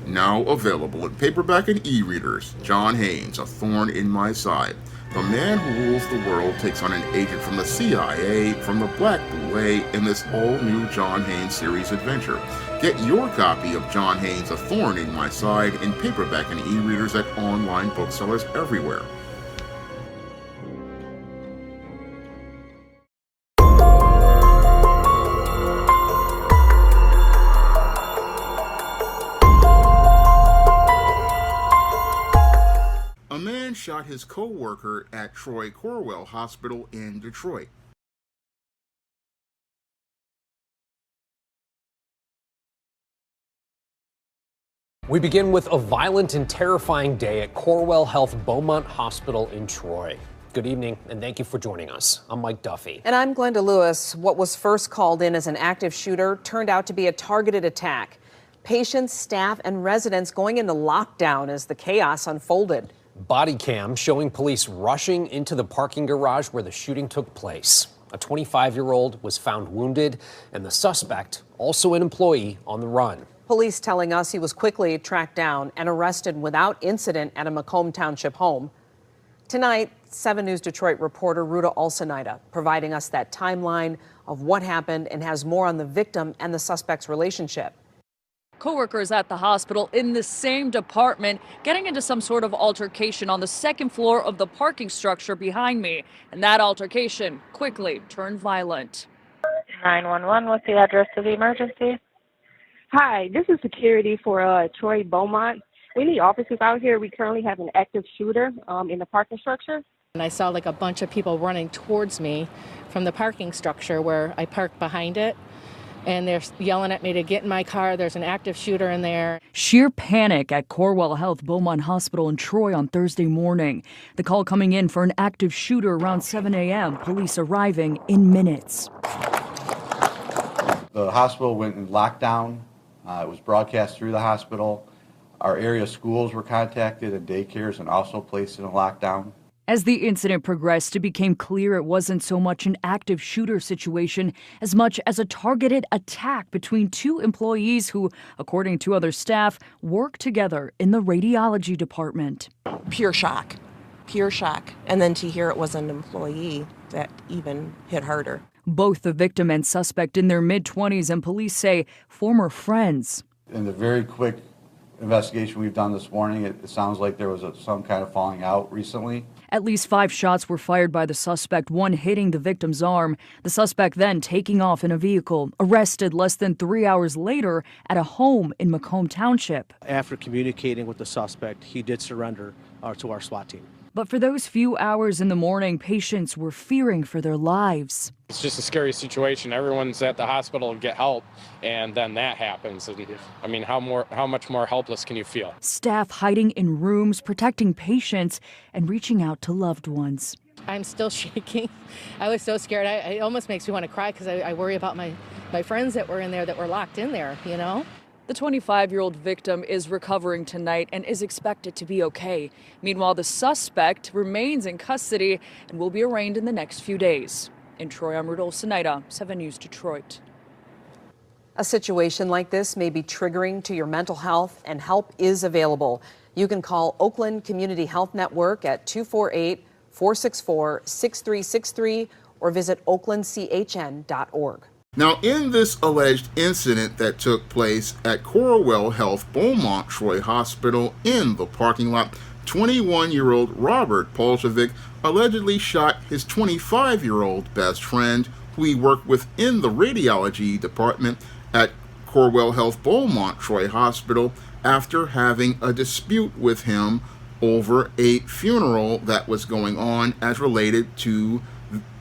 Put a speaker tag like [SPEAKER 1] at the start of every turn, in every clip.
[SPEAKER 1] Now available in paperback and e-readers, John Haynes, A Thorn in My Side. The man who rules the world takes on an agent from the CIA from the Black Boule in this all-new John Haynes series adventure. Get your copy of John Haynes' A Thorn in My Side in paperback and e-readers at online booksellers everywhere. A man shot his co-worker at Corewell Hospital in Detroit.
[SPEAKER 2] We begin with a violent and terrifying day at Corewell Health Beaumont Hospital in Troy. Good evening, and thank you for joining us. I'm Mike Duffy.
[SPEAKER 3] And I'm Glenda Lewis. What was first called in as an active shooter turned out to be a targeted attack. Patients, staff, and residents going into lockdown as the chaos unfolded.
[SPEAKER 2] Body cam showing police rushing into the parking garage where the shooting took place. A 25-year-old was found wounded, and the suspect, also an employee, on the run.
[SPEAKER 3] Police telling us he was quickly tracked down and arrested without incident at a Macomb Township home. Tonight, 7 News Detroit reporter Ruta Alcenaida providing us that timeline of what happened and has more on the victim and the suspect's relationship.
[SPEAKER 4] Co-workers at the hospital in the same department getting into some sort of altercation on the second floor of the parking structure behind me. And that altercation quickly turned violent.
[SPEAKER 5] 911, what's the address of the emergency?
[SPEAKER 6] Hi, this is security for Troy Beaumont. We need officers out here. We currently have an active shooter in the parking structure.
[SPEAKER 7] And I saw like a bunch of people running towards me from the parking structure where I parked behind it. And they're yelling at me to get in my car. There's an active shooter in there.
[SPEAKER 8] Sheer panic at Corewell Health Beaumont Hospital in Troy on Thursday morning. The call coming in for an active shooter around 7 a.m., police arriving in minutes.
[SPEAKER 9] The hospital went in lockdown. It was broadcast through the hospital. Our area schools were contacted and daycares and also placed in a lockdown.
[SPEAKER 8] As the incident progressed, it became clear it wasn't so much an active shooter situation as much as a targeted attack between two employees who, according to other staff, worked together in the radiology department.
[SPEAKER 10] Pure shock. And then to hear it was an employee, that even hit harder.
[SPEAKER 8] Both the victim and suspect in their mid-20s, and police say former friends.
[SPEAKER 9] In the very quick investigation we've done this morning, it sounds like there was some kind of falling out recently.
[SPEAKER 8] At least 5 shots were fired by the suspect, one hitting the victim's arm. The suspect then taking off in a vehicle, arrested less than 3 hours later at a home in Macomb Township.
[SPEAKER 11] After communicating with the suspect, he did surrender to our SWAT team.
[SPEAKER 8] But for those few hours in the morning, patients were fearing for their lives.
[SPEAKER 12] It's just a scary situation. Everyone's at the hospital to get help, and then that happens. And, I mean, how much more helpless can you feel?
[SPEAKER 8] Staff hiding in rooms, protecting patients, and reaching out to loved ones.
[SPEAKER 7] I'm still shaking. I was so scared. It almost makes me want to cry because I worry about my friends that were in there, that were locked in there, you know?
[SPEAKER 4] The 25-year-old victim is recovering tonight and is expected to be okay. Meanwhile, the suspect remains in custody and will be arraigned in the next few days. In Troy, I'm Ruta Alcenaida, 7 News Detroit.
[SPEAKER 3] A situation like this may be triggering to your mental health, and help is available. You can call Oakland Community Health Network at 248-464-6363 or visit oaklandchn.org.
[SPEAKER 1] Now, in this alleged incident that took place at Corewell Health Beaumont Troy Hospital in the parking lot, 21-year-old Robert Poljevic allegedly shot his 25-year-old best friend, who he worked with in the radiology department at Corewell Health Beaumont Troy Hospital, after having a dispute with him over a funeral that was going on as related to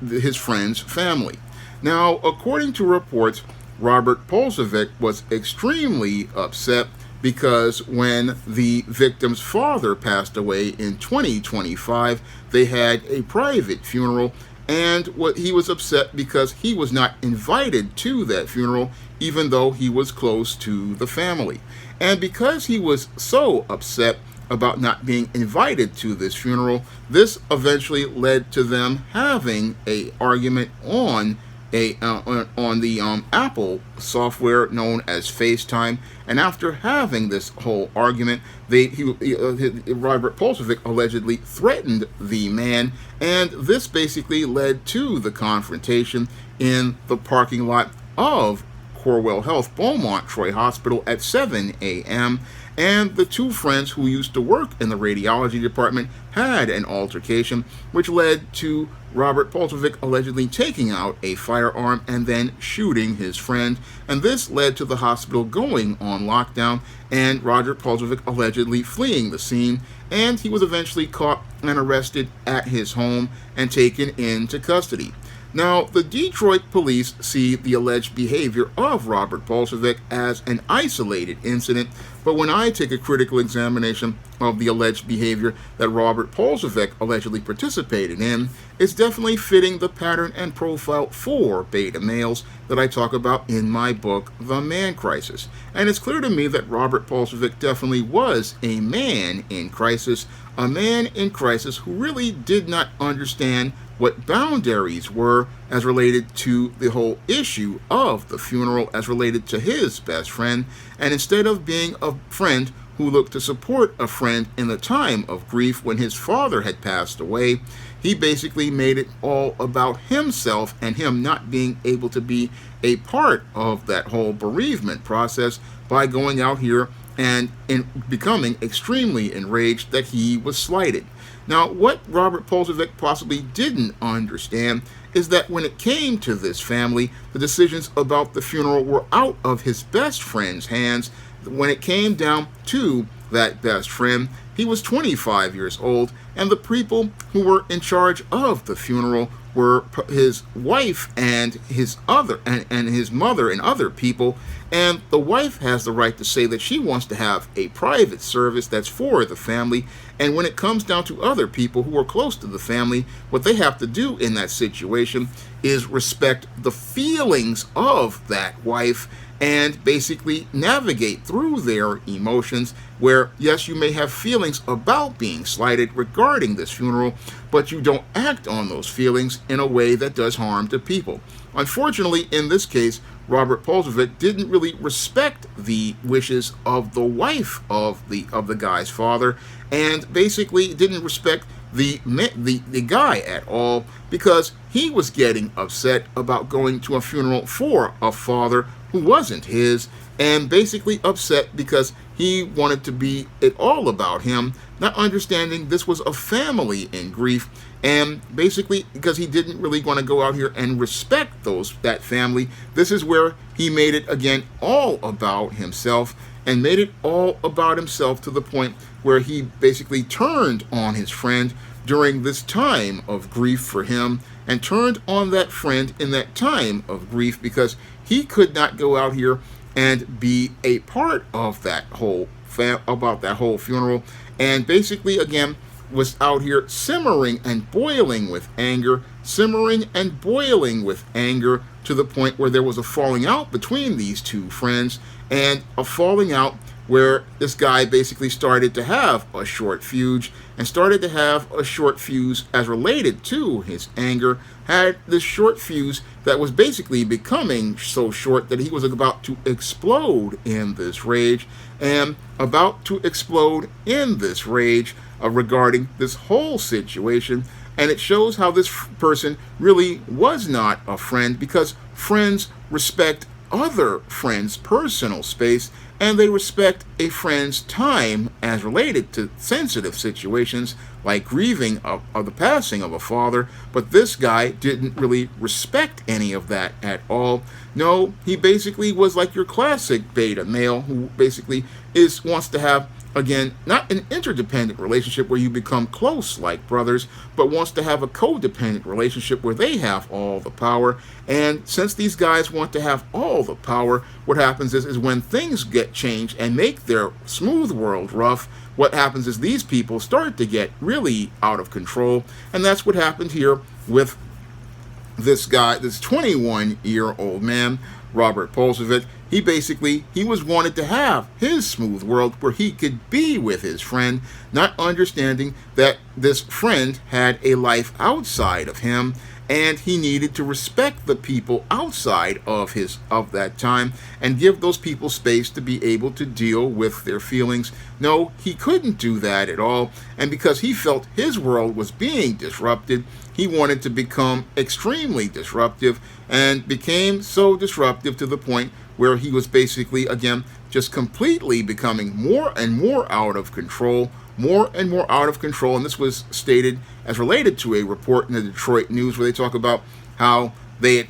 [SPEAKER 1] his friend's family. Now, according to reports, Robert Poljevic was extremely upset because when the victim's father passed away in 2025, they had a private funeral, and he was upset because he was not invited to that funeral, even though he was close to the family. And because he was so upset about not being invited to this funeral, this eventually led to them having an argument on on the Apple software known as FaceTime. And after having this whole argument, Robert Polsovic allegedly threatened the man, and this basically led to the confrontation in the parking lot of Corewell Health Beaumont Troy Hospital at 7 a.m. And the two friends who used to work in the radiology department had an altercation, which led to Robert Polsovic allegedly taking out a firearm and then shooting his friend. And this led to the hospital going on lockdown and Roger Polsovic allegedly fleeing the scene. And he was eventually caught and arrested at his home and taken into custody. Now, the Detroit police see the alleged behavior of Robert Polsovic as an isolated incident, but when I take a critical examination of the alleged behavior that Robert Polsovic allegedly participated in, it's definitely fitting the pattern and profile for beta males that I talk about in my book, The Man Crisis. And it's clear to me that Robert Polsovic definitely was a man in crisis who really did not understand what boundaries were as related to the whole issue of the funeral as related to his best friend, and instead of being a friend who looked to support a friend in the time of grief when his father had passed away, he basically made it all about himself and him not being able to be a part of that whole bereavement process by going out here and becoming extremely enraged that he was slighted. Now, what Robert Polsovic possibly didn't understand is that when it came to this family, the decisions about the funeral were out of his best friend's hands. When it came down to that best friend, he was 25 years old, and the people who were in charge of the funeral were his wife and his mother and other people. And the wife has the right to say that she wants to have a private service that's for the family. And when it comes down to other people who are close to the family, what they have to do in that situation is respect the feelings of that wife and basically navigate through their emotions, where yes, you may have feelings about being slighted regarding this funeral, but you don't act on those feelings in a way that does harm to people. Unfortunately, in this case, Robert Polsovic didn't really respect the wishes of the wife of the guy's father, and basically didn't respect the guy at all, because he was getting upset about going to a funeral for a father who wasn't his, and basically upset because he wanted to be it all about him, not understanding this was a family in grief, and basically because he didn't really want to go out here and respect that family. This is where he made it again all about himself, and made it all about himself to the point where he basically turned on his friend during this time of grief for him, and turned on that friend in that time of grief because he could not go out here and be a part of that whole funeral, and basically again was out here simmering and boiling with anger to the point where there was a falling out between these two friends, and a falling out where this guy basically started to have a short fuse, as related to his anger, had this short fuse that was basically becoming so short that he was about to explode in this rage, regarding this whole situation. And it shows how this person really was not a friend, because friends respect other friends' personal space, and they respect a friend's time as related to sensitive situations like grieving of the passing of a father. But this guy didn't really respect any of that at all. No, he basically was like your classic beta male who basically wants to have, again, not an interdependent relationship where you become close like brothers, but wants to have a codependent relationship where they have all the power. And since these guys want to have all the power, what happens is when things get changed and make their smooth world rough, what happens is these people start to get really out of control. And that's what happened here with this guy, this 21-year-old man, Robert Polsovic. He was wanted to have his smooth world where he could be with his friend, not understanding that this friend had a life outside of him, and he needed to respect the people outside of that time and give those people space to be able to deal with their feelings. No, he couldn't do that at all, and because he felt his world was being disrupted, he wanted to become extremely disruptive, and became so disruptive to the point where he was basically, again, just completely becoming more and more out of control, more and more out of control. And this was stated as related to a report in the Detroit News where they talk about how they had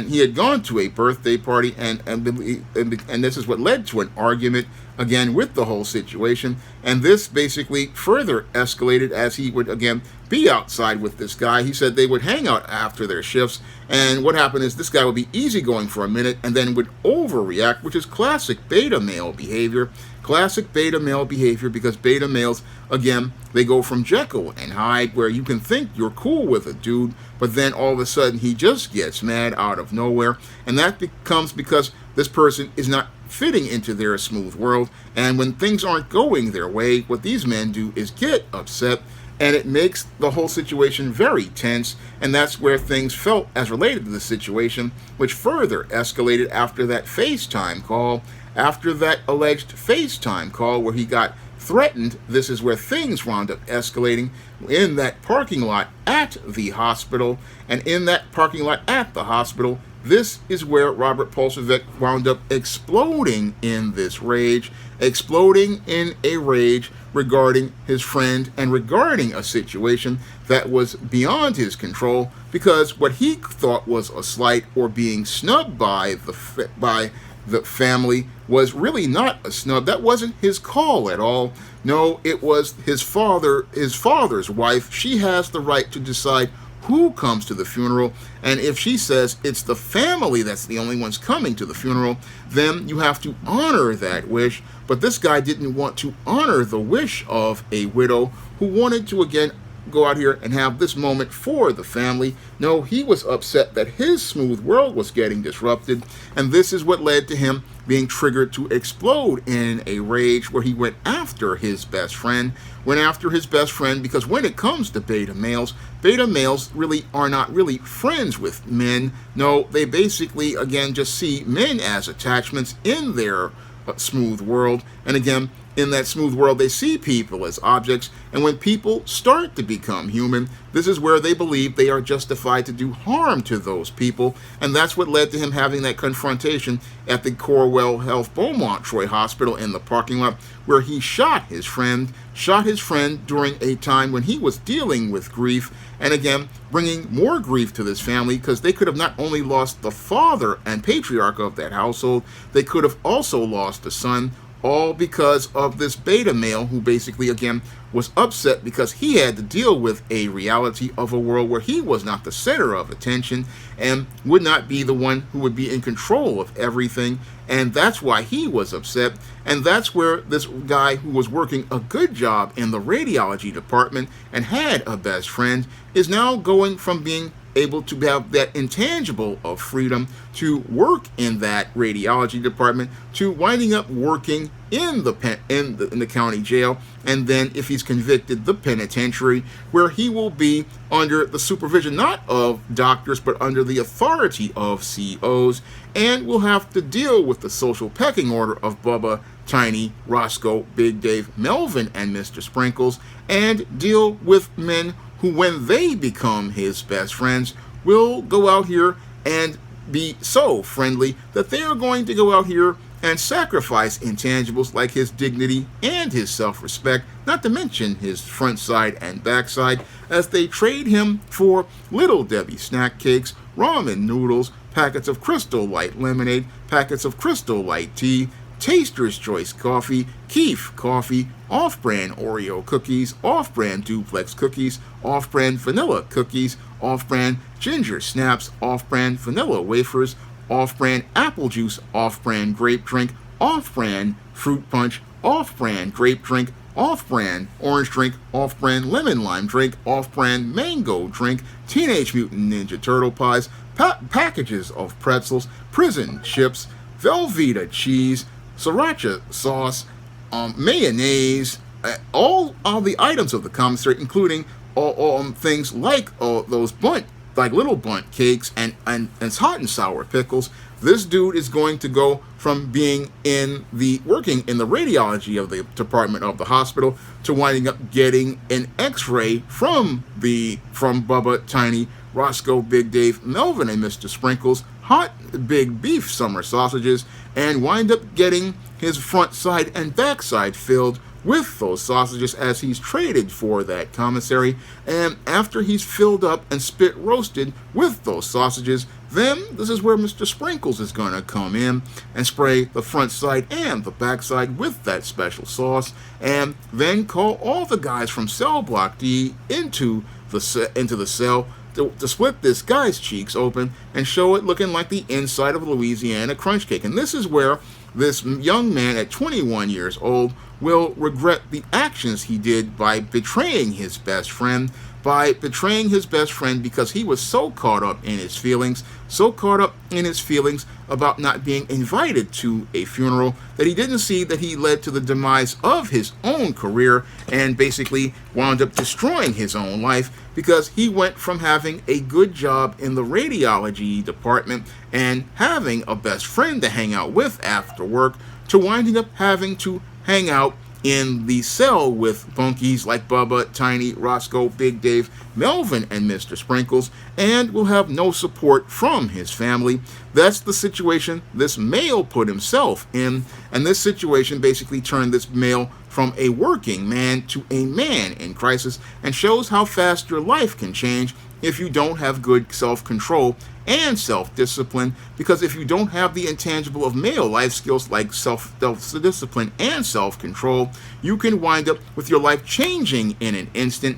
[SPEAKER 1] he had gone to a birthday party, and this is what led to an argument again with the whole situation. And this basically further escalated as he would again be outside with this guy. He said they would hang out after their shifts, and what happened is this guy would be easygoing for a minute and then would overreact, which is classic beta male behavior. Classic beta male behavior, because beta males, again, they go from Jekyll and Hyde, where you can think you're cool with a dude, but then all of a sudden he just gets mad out of nowhere, and that becomes because this person is not fitting into their smooth world. And when things aren't going their way, what these men do is get upset, and it makes the whole situation very tense. And that's where things felt as related to the situation, which further escalated after that FaceTime call. After that alleged FaceTime call where he got threatened, this is where things wound up escalating in that parking lot at the hospital. And in that parking lot at the hospital, this is where Robert Polsevik wound up exploding in this rage, exploding in a rage regarding his friend and regarding a situation that was beyond his control, because what he thought was a slight or being snubbed by the family was really not a snub. That wasn't his call at all. No, it was his father's wife. She has the right to decide who comes to the funeral, and if she says it's the family that's the only ones coming to the funeral, then you have to honor that wish. But this guy didn't want to honor the wish of a widow who wanted to again go out here and have this moment for the family. No, he was upset that his smooth world was getting disrupted, and this is what led to him being triggered to explode in a rage where he went after his best friend. Because when it comes to beta males really are not really friends with men. No, they basically, again, just see men as attachments in their smooth world. And again, in that smooth world, they see people as objects, and when people start to become human, this is where they believe they are justified to do harm to those people, and that's what led to him having that confrontation at the Corewell Health Beaumont Troy Hospital in the parking lot, where he shot his friend during a time when he was dealing with grief, and again, bringing more grief to this family, because they could have not only lost the father and patriarch of that household, they could have also lost a son, all because of this beta male who basically, again, was upset because he had to deal with a reality of a world where he was not the center of attention and would not be the one who would be in control of everything. And that's why he was upset. And that's where this guy who was working a good job in the radiology department and had a best friend is now going from being able to have that intangible of freedom to work in that radiology department to winding up working in the county jail, and then if he's convicted, the penitentiary, where he will be under the supervision not of doctors but under the authority of COs, and will have to deal with the social pecking order of Bubba, Tiny, Roscoe, Big Dave, Melvin, and Mr. Sprinkles, and deal with men who, when they become his best friends, will go out here and be so friendly that they are going to go out here and sacrifice intangibles like his dignity and his self-respect, not to mention his front side and backside, as they trade him for Little Debbie snack cakes, ramen noodles, packets of Crystal Light lemonade, packets of Crystal Light tea, Taster's Choice coffee, Keef coffee, off-brand Oreo cookies, off-brand Duplex cookies, off-brand vanilla cookies, off-brand ginger snaps, off-brand vanilla wafers, off-brand apple juice, off-brand grape drink, off-brand fruit punch, off-brand grape drink, off-brand orange drink, off-brand lemon lime drink, off-brand mango drink, Teenage Mutant Ninja Turtle pies, packages of pretzels, prison chips, Velveeta cheese, sriracha sauce, mayonnaise, all the items of the commissary, including things like those Bundt like little bundt cakes and hot and sour pickles. This dude is going to go from being working in the radiology of the department of the hospital to winding up getting an X-ray from Bubba, Tiny, Roscoe, Big Dave, Melvin, and Mr. Sprinkles hot big beef summer sausages, and wind up getting his front side and back side filled with those sausages as he's traded for that commissary. And after he's filled up and spit roasted with those sausages, then this is where Mr. Sprinkles is going to come in and spray the front side and the back side with that special sauce, and then call all the guys from Cell Block D into the cell to split this guy's cheeks open and show it looking like the inside of a Louisiana crunch cake. And this is where this young man at 21 years old will regret the actions he did by betraying his best friend, because he was so caught up in his feelings about not being invited to a funeral, that he didn't see that he led to the demise of his own career and basically wound up destroying his own life, because he went from having a good job in the radiology department and having a best friend to hang out with after work to winding up having to hang out in the cell with bunkies like Bubba, Tiny, Roscoe, Big Dave, Melvin, and Mr. Sprinkles, and will have no support from his family. That's the situation this male put himself in, and this situation basically turned this male from a working man to a man in crisis, and shows how fast your life can change if you don't have good self-control and self-discipline, because if you don't have the intangible of male life skills like self-discipline and self-control, you can wind up with your life changing in an instant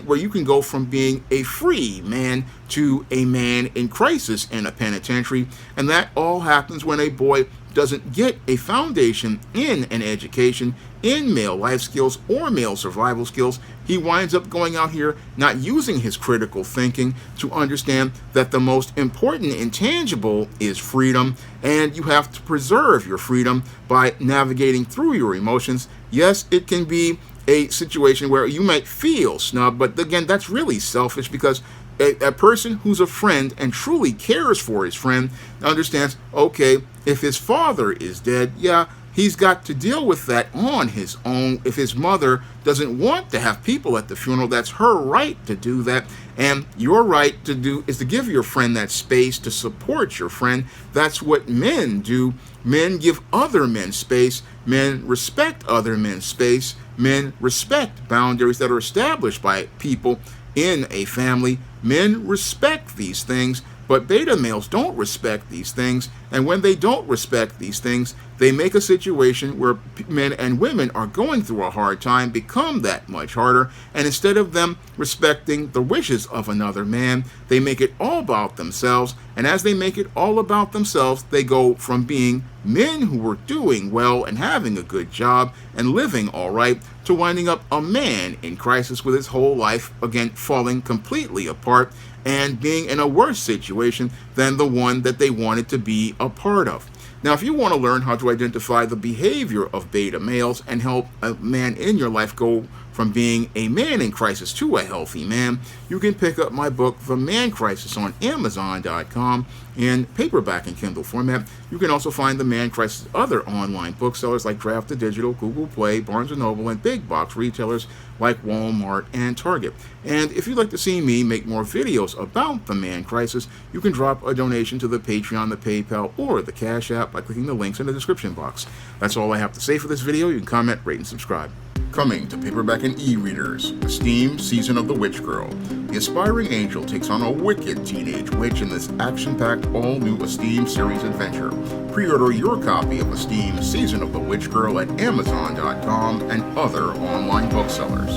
[SPEAKER 1] where you can go from being a free man to a man in crisis in a penitentiary. And that all happens when a boy doesn't get a foundation in an education in male life skills or male survival skills. He winds up going out here not using his critical thinking to understand that the most important intangible is freedom, and you have to preserve your freedom by navigating through your emotions. Yes, it can be a situation where you might feel snubbed, but again, that's really selfish, because a person who's a friend and truly cares for his friend understands, okay, if his father is dead, yeah, he's got to deal with that on his own. If his mother doesn't want to have people at the funeral, that's her right to do that. And your right to do is to give your friend that space to support your friend. That's what men do. Men give other men space. Men respect other men's space. Men respect boundaries that are established by people in a family. Men respect these things, but beta males don't respect these things, and when they don't respect these things, they make a situation where men and women are going through a hard time become that much harder, and instead of them respecting the wishes of another man, they make it all about themselves, and as they make it all about themselves, they go from being men who were doing well and having a good job and living all right to winding up a man in crisis with his whole life, again, falling completely apart and being in a worse situation than the one that they wanted to be a part of. Now, if you want to learn how to identify the behavior of beta males and help a man in your life go from being a man in crisis to a healthy man, you can pick up my book, The Man Crisis, on Amazon.com in paperback and Kindle format. You can also find The Man Crisis at other online booksellers like Draft to Digital, Google Play, Barnes & Noble, and big box retailers like Walmart and Target. And if you'd like to see me make more videos about The Man Crisis, you can drop a donation to the Patreon, the PayPal, or the Cash App by clicking the links in the description box. That's all I have to say for this video. You can comment, rate, and subscribe. Coming to paperback and e-readers, Esteem Season of the Witch Girl. The aspiring angel takes on a wicked teenage witch in this action-packed all-new Esteem series adventure. Pre-order your copy of Esteem Season of the Witch Girl at Amazon.com and other online booksellers.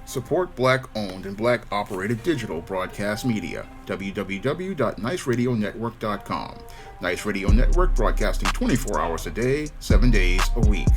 [SPEAKER 1] Support Black-owned and Black-operated digital broadcast media. www.niceradionetwork.com. Nice Radio Network, broadcasting 24 hours a day, 7 days a week.